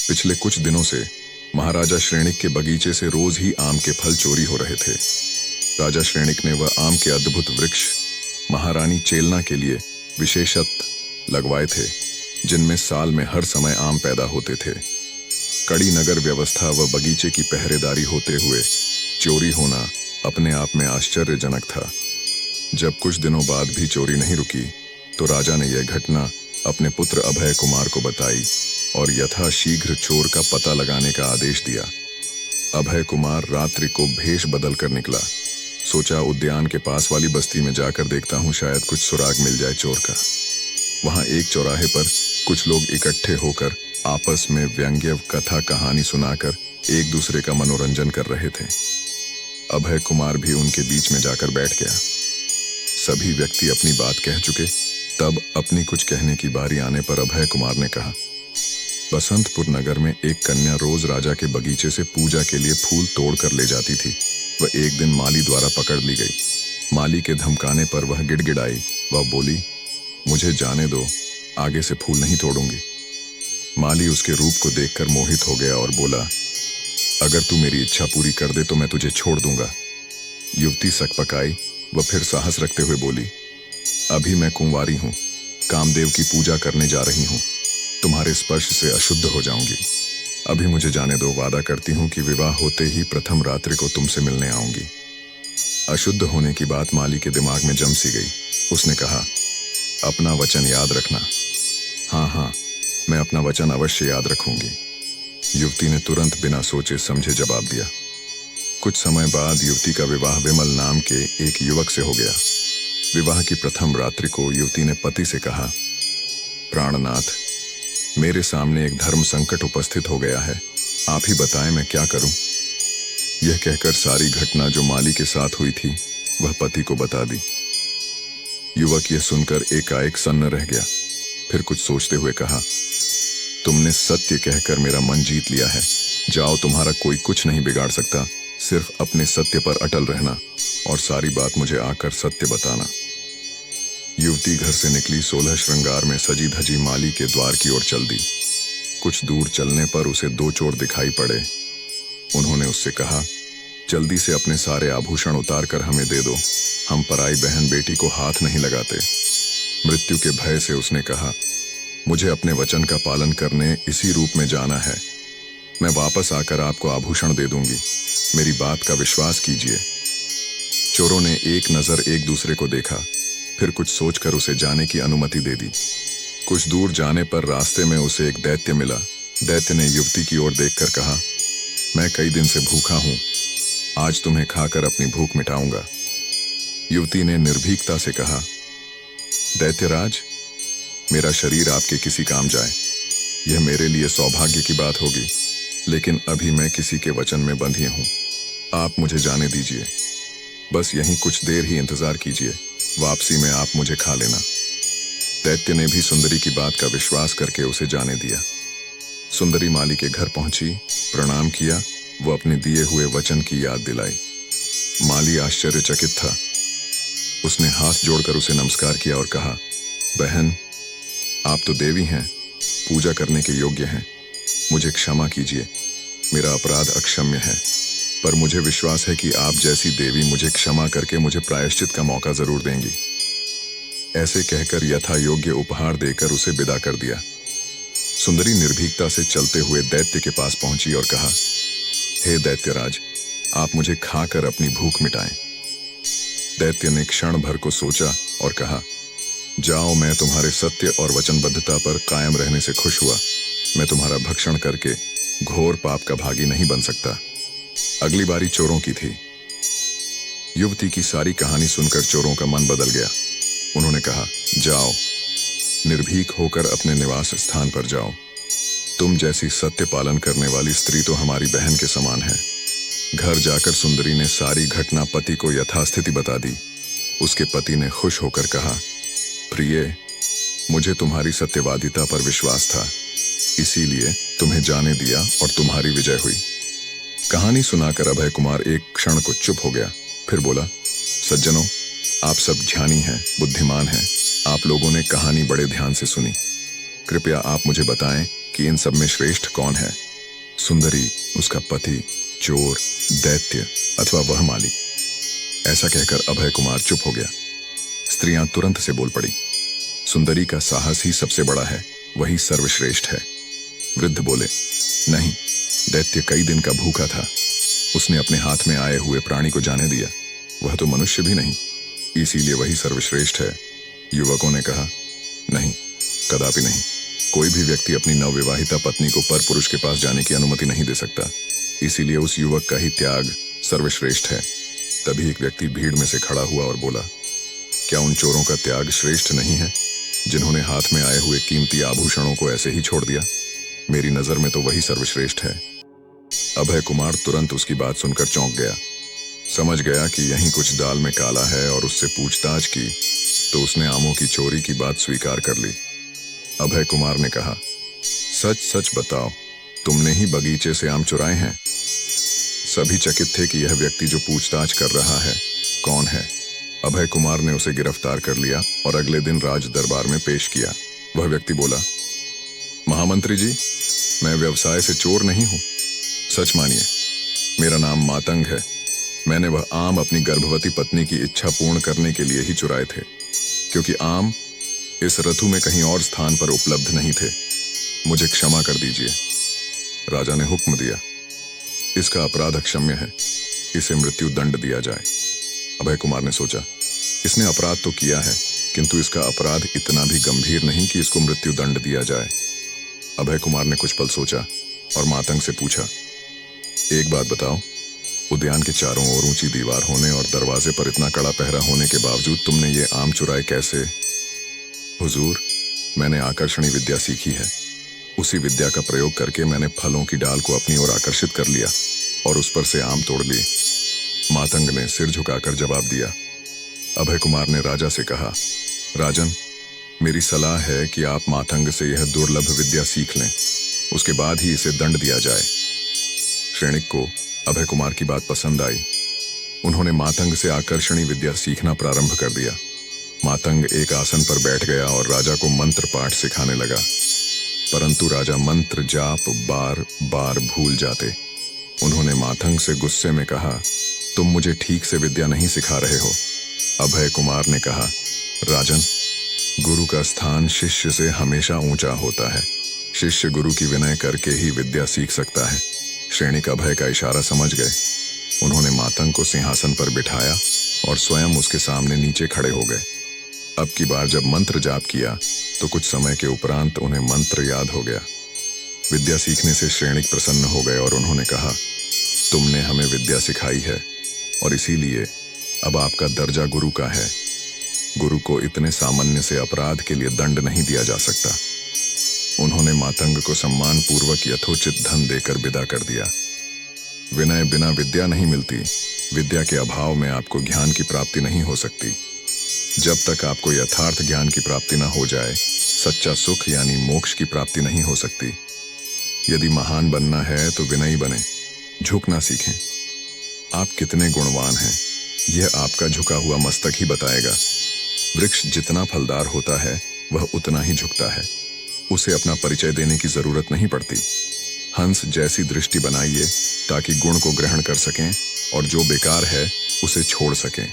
पिछले कुछ दिनों से महाराजा श्रेणिक के बगीचे से रोज ही आम के फल चोरी हो रहे थे। राजा श्रेणिक ने वह आम के अद्भुत वृक्ष महारानी चेलना के लिए विशेषत लगवाए थे, जिनमें साल में हर समय आम पैदा होते थे। कड़ी नगर व्यवस्था व बगीचे की पहरेदारी होते हुए चोरी होना अपने आप में आश्चर्यजनक था। जब कुछ दिनों बाद भी चोरी नहीं रुकी तो राजा ने यह घटना अपने पुत्र अभय कुमार को बताई और यथाशीघ्र चोर का पता लगाने का आदेश दिया। अभय कुमार रात्रि को भेष बदलकर निकला। सोचा उद्यान के पास वाली बस्ती में जाकर देखता हूं, शायद कुछ सुराग मिल जाए चोर का। वहां एक चौराहे पर कुछ लोग इकट्ठे होकर आपस में व्यंग्य कथा कहानी सुनाकर एक दूसरे का मनोरंजन कर रहे थे। अभय कुमार भी उनके बीच में जाकर बैठ गया। सभी व्यक्ति अपनी बात कह चुके, तब अपनी कुछ कहने की बारी आने पर अभय कुमार ने कहा, बसंतपुर नगर में एक कन्या रोज राजा के बगीचे से पूजा के लिए फूल तोड़ कर ले जाती थी। वह एक दिन माली द्वारा पकड़ ली गई। माली के धमकाने पर वह गिड़गिड़ाई। वह बोली, मुझे जाने दो, आगे से फूल नहीं तोड़ूंगी। माली उसके रूप को देखकर मोहित हो गया और बोला, अगर तू मेरी इच्छा पूरी कर दे तो मैं तुझे छोड़ दूंगा। युवती सकपकाई वह फिर साहस रखते हुए बोली, अभी मैं कुंवारी हूं, कामदेव की पूजा करने जा रही हूं, तुम्हारे स्पर्श से अशुद्ध हो जाऊंगी। अभी मुझे जाने दो, वादा करती हूं कि विवाह होते ही प्रथम रात्रि को तुमसे मिलने आऊंगी। अशुद्ध होने की बात माली के दिमाग में जम सी गई। उसने कहा, अपना वचन याद रखना। हाँ हाँ, मैं अपना वचन अवश्य याद रखूंगी। युवती ने तुरंत बिना सोचे समझे जवाब दिया। कुछ समय बाद युवती का विवाह विमल नाम के एक युवक से हो गया। विवाह की प्रथम रात्रि को युवती ने पति से कहा, प्राणनाथ, मेरे सामने एक धर्म संकट उपस्थित हो गया है, आप ही बताएं मैं क्या करूं। यह कहकर सारी घटना जो माली के साथ हुई थी वह पति को बता दी। युवक यह सुनकर एकाएक सन्न रह गया। फिर कुछ सोचते हुए कहा, तुमने सत्य कहकर मेरा मन जीत लिया है। जाओ, तुम्हारा कोई कुछ नहीं बिगाड़ सकता, सिर्फ अपने सत्य पर अटल रहना और सारी बात मुझे आकर सत्य बताना। युवती घर से निकली 16 श्रृंगार में सजी धजी माली के द्वार की ओर चल दी। कुछ दूर चलने पर उसे दो चोर दिखाई पड़े। उन्होंने उससे कहा, जल्दी से अपने सारे आभूषण उतार कर हमें दे दो, हम पराई बहन बेटी को हाथ नहीं लगाते। मृत्यु के भय से उसने कहा, मुझे अपने वचन का पालन करने इसी रूप में जाना है। मैं वापस आकर आपको आभूषण दे दूंगी, मेरी बात का विश्वास कीजिए। चोरों ने एक नजर एक दूसरे को देखा, फिर कुछ सोचकर उसे जाने की अनुमति दे दी। कुछ दूर जाने पर रास्ते में उसे एक दैत्य मिला। दैत्य ने युवती की ओर देखकर कहा, मैं कई दिन से भूखा हूं, आज तुम्हें खाकर अपनी भूख मिटाऊंगा। युवती ने निर्भीकता से कहा, दैत्यराज, मेरा शरीर आपके किसी काम जाए, यह मेरे लिए सौभाग्य की बात होगी, लेकिन अभी मैं किसी के वचन में बंधी हूं। आप मुझे जाने दीजिए, बस यहीं कुछ देर ही इंतजार कीजिए, वापसी में आप मुझे खा लेना। दैत्य ने भी सुंदरी की बात का विश्वास करके उसे जाने दिया। सुंदरी माली के घर पहुंची, प्रणाम किया, वो अपने दिए हुए वचन की याद दिलाई। माली आश्चर्यचकित था। उसने हाथ जोड़कर उसे नमस्कार किया और कहा, बहन, आप तो देवी हैं, पूजा करने के योग्य हैं, मुझे क्षमा कीजिए, मेरा अपराध अक्षम्य है, पर मुझे विश्वास है कि आप जैसी देवी मुझे क्षमा करके मुझे प्रायश्चित का मौका जरूर देंगी। ऐसे कहकर यथा योग्य उपहार देकर उसे विदा कर दिया। सुंदरी निर्भीकता से चलते हुए दैत्य के पास पहुंची और कहा, हे दैत्यराज, आप मुझे खाकर अपनी भूख मिटाएं। दैत्य ने क्षण भर को सोचा और कहा, जाओ, मैं तुम्हारे सत्य और वचनबद्धता पर कायम रहने से खुश हुआ। मैं तुम्हारा भक्षण करके घोर पाप का भागी नहीं बन सकता। अगली बारी चोरों की थी। युवती की सारी कहानी सुनकर चोरों का मन बदल गया। उन्होंने कहा, जाओ, निर्भीक होकर अपने निवास स्थान पर जाओ। तुम जैसी सत्य पालन करने वाली स्त्री तो हमारी बहन के समान है। घर जाकर सुंदरी ने सारी घटना पति को यथास्थिति बता दी। उसके पति ने खुश होकर कहा, प्रिय, मुझे तुम्हारी सत्यवादिता पर विश्वास था, इसीलिए तुम्हें जाने दिया और तुम्हारी विजय हुई। कहानी सुनाकर अभय कुमार एक क्षण को चुप हो गया, फिर बोला, सज्जनों, आप सब ज्ञानी हैं, बुद्धिमान हैं, आप लोगों ने कहानी बड़े ध्यान से सुनी। कृपया आप मुझे बताएं कि इन सब में श्रेष्ठ कौन है, सुंदरी, उसका पति, चोर, दैत्य अथवा वह माली। ऐसा कहकर अभय कुमार चुप हो गया। स्त्रियां तुरंत से बोल पड़ी, सुंदरी का साहस ही सबसे बड़ा है, वही सर्वश्रेष्ठ है। वृद्ध बोले, नहीं, दैत्य कई दिन का भूखा था, उसने अपने हाथ में आए हुए प्राणी को जाने दिया, वह तो मनुष्य भी नहीं, इसीलिए वही सर्वश्रेष्ठ है। युवकों ने कहा, नहीं, कदापि नहीं, कोई भी व्यक्ति अपनी नवविवाहिता पत्नी को पर पुरुष के पास जाने की अनुमति नहीं दे सकता, इसीलिए उस युवक का ही त्याग सर्वश्रेष्ठ है। तभी एक व्यक्ति भीड़ में से खड़ा हुआ और बोला, क्या उन चोरों का त्याग श्रेष्ठ नहीं है, जिन्होंने हाथ में आए हुए कीमती आभूषणों को ऐसे ही छोड़ दिया? मेरी नजर में तो वही सर्वश्रेष्ठ है। अभय कुमार तुरंत उसकी बात सुनकर चौंक गया, समझ गया कि यहीं कुछ दाल में काला है, और उससे पूछताछ की तो उसने आमों की चोरी की बात स्वीकार कर ली। अभय कुमार ने कहा, सच सच बताओ, तुमने ही बगीचे से आम चुराए हैं? सभी चकित थे कि यह व्यक्ति जो पूछताछ कर रहा है कौन है। अभय कुमार ने उसे गिरफ्तार कर लिया और अगले दिन राज दरबार में पेश किया। वह व्यक्ति बोला, महामंत्री जी, मैं व्यवसाय से चोर नहीं हूं, सच मानिए, मेरा नाम मातंग है। मैंने वह आम अपनी गर्भवती पत्नी की इच्छा पूर्ण करने के लिए ही चुराए थे, क्योंकि आम इस ऋतु में कहीं और स्थान पर उपलब्ध नहीं थे। मुझे क्षमा कर दीजिए। राजा ने हुक्म दिया, इसका अपराध अक्षम्य है, इसे मृत्यु दंड दिया जाए। अभय कुमार ने सोचा, इसने अपराध तो किया है, किंतु इसका अपराध इतना भी गंभीर नहीं कि इसको मृत्यु दंड दिया जाए। अभय कुमार ने कुछ पल सोचा और मातंग से पूछा, एक बात बताओ, उद्यान के चारों ओर ऊंची दीवार होने और दरवाजे पर इतना कड़ा पहरा होने के बावजूद तुमने ये आम चुराए कैसे? हुजूर, मैंने आकर्षणी विद्या सीखी है, उसी विद्या का प्रयोग करके मैंने फलों की डाल को अपनी ओर आकर्षित कर लिया और उस पर से आम तोड़ लिए। मातंग ने सिर झुकाकर जवाब दिया। अभय कुमार ने राजा से कहा, राजन, मेरी सलाह है कि आप मातंग से यह दुर्लभ विद्या सीख लें, उसके बाद ही इसे दंड दिया जाए। श्रेणिक को अभय कुमार की बात पसंद आई। उन्होंने मातंग से आकर्षणी विद्या सीखना प्रारंभ कर दिया। मातंग एक आसन पर बैठ गया और राजा को मंत्र पाठ सिखाने लगा, परंतु राजा मंत्र जाप बार बार भूल जाते। उन्होंने मातंग से गुस्से में कहा, तुम मुझे ठीक से विद्या नहीं सिखा रहे हो। अभय कुमार ने कहा, राजन, गुरु का स्थान शिष्य से हमेशा ऊंचा होता है, शिष्य गुरु की विनय करके ही विद्या सीख सकता है। श्रेणिक अभय का इशारा समझ गए। उन्होंने मातंग को सिंहासन पर बिठाया और स्वयं उसके सामने नीचे खड़े हो गए। अब की बार जब मंत्र जाप किया तो कुछ समय के उपरांत उन्हें मंत्र याद हो गया। विद्या सीखने से श्रेणिक प्रसन्न हो गए और उन्होंने कहा, तुमने हमें विद्या सिखाई है और इसीलिए अब आपका दर्जा गुरु का है। गुरु को इतने सामान्य से अपराध के लिए दंड नहीं दिया जा सकता। उन्होंने मातंग को सम्मान पूर्वक यथोचित धन देकर विदा कर दिया। विनय बिना विद्या नहीं मिलती, विद्या के अभाव में आपको ज्ञान की प्राप्ति नहीं हो सकती। जब तक आपको यथार्थ ज्ञान की प्राप्ति न हो जाए, सच्चा सुख यानी मोक्ष की प्राप्ति नहीं हो सकती। यदि महान बनना है तो विनयी बने, झुकना सीखें। आप कितने गुणवान हैं, यह आपका झुका हुआ मस्तक ही बताएगा। वृक्ष जितना फलदार होता है वह उतना ही झुकता है, उसे अपना परिचय देने की जरूरत नहीं पड़ती। हंस जैसी दृष्टि बनाइए ताकि गुण को ग्रहण कर सकें और जो बेकार है उसे छोड़ सकें।